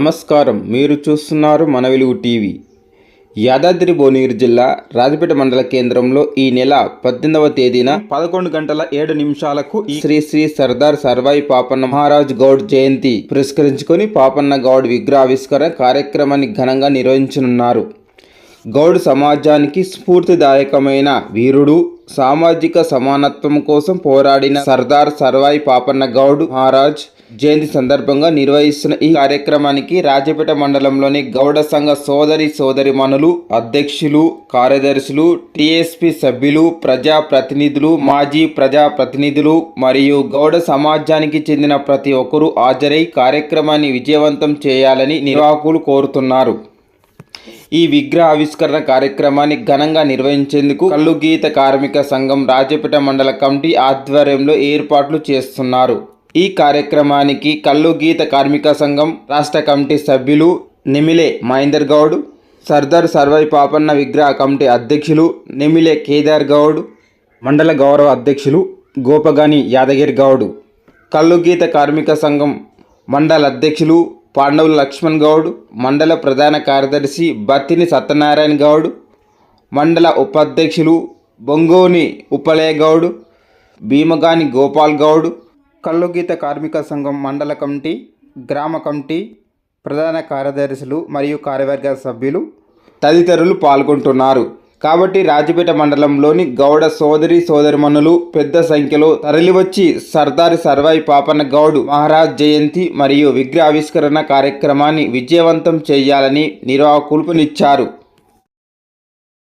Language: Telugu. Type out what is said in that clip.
నమస్కారం. మీరు చూస్తున్నారు మన వెలుగు టీవీ. యాదాద్రి భువనగిరి జిల్లా రాజపేట మండల కేంద్రంలో ఈ నెల 18వ తేదీన 11:07 ఈ శ్రీ శ్రీ సర్దార్ సర్వాయి పాపన్న మహారాజ్ గౌడ్ జయంతి పురస్కరించుకొని పాపన్న గౌడ్ విగ్రహావిష్కరణ కార్యక్రమాన్ని ఘనంగా నిర్వహించనున్నారు. గౌడ్ సమాజానికి స్ఫూర్తిదాయకమైన వీరుడు, సామాజిక సమానత్వం కోసం పోరాడిన సర్దార్ సర్వాయి పాపన్న గౌడ్ మహారాజ్ జయంతి సందర్భంగా నిర్వహిస్తున్న ఈ కార్యక్రమానికి రాజపేట మండలంలోని గౌడ సంఘ సోదరిమణులు, అధ్యక్షులు, కార్యదర్శులు, టీఎస్పీ సభ్యులు, ప్రజాప్రతినిధులు, మాజీ ప్రజాప్రతినిధులు మరియు గౌడ సమాజానికి చెందిన ప్రతి ఒక్కరూ హాజరై కార్యక్రమాన్ని విజయవంతం చేయాలని నిర్వాహకులు కోరుతున్నారు. ఈ విగ్రహ ఆవిష్కరణ కార్యక్రమాన్ని ఘనంగా నిర్వహించేందుకు కల్లుగీత కార్మిక సంఘం రాజపేట మండల కమిటీ ఆధ్వర్యంలో ఏర్పాట్లు చేస్తున్నారు. ఈ కార్యక్రమానికి కల్లుగీత కార్మిక సంఘం రాష్ట్ర కమిటీ సభ్యులు నెమిలే మహేందర్ గౌడ్, సర్దార్ సర్వాయి పాపన్న విగ్రహ కమిటీ అధ్యక్షులు నెమిలే కేదార్ గౌడ్, మండల గౌరవ అధ్యక్షులు గోపగాని యాదగిరి గౌడ్, కల్లుగీత కార్మిక సంఘం మండల అధ్యక్షులు పాండవుల లక్ష్మణ్ గౌడ్, మండల ప్రధాన కార్యదర్శి బత్తిని సత్యనారాయణ గౌడ్, మండల ఉపాధ్యక్షులు బొంగోని ఉప్పలయ్య గౌడ్, భీమగాని గోపాల్ గౌడ్, కల్లుగీత కార్మిక సంఘం మండల కమిటీ, గ్రామ కమిటీ, ప్రధాన కార్యదర్శులు మరియు కార్యవర్గ సభ్యులు తదితరులు పాల్గొంటున్నారు. కాబట్టి రాజపేట మండలంలోని గౌడ సోదరిమణులు పెద్ద సంఖ్యలో తరలివచ్చి సర్దార్ సర్వాయి పాపన్న గౌడ్ మహారాజ్ జయంతి మరియు విగ్రహావిష్కరణ కార్యక్రమాన్ని విజయవంతం చేయాలని నిర్వాహకులు పిలుపునిచ్చారు.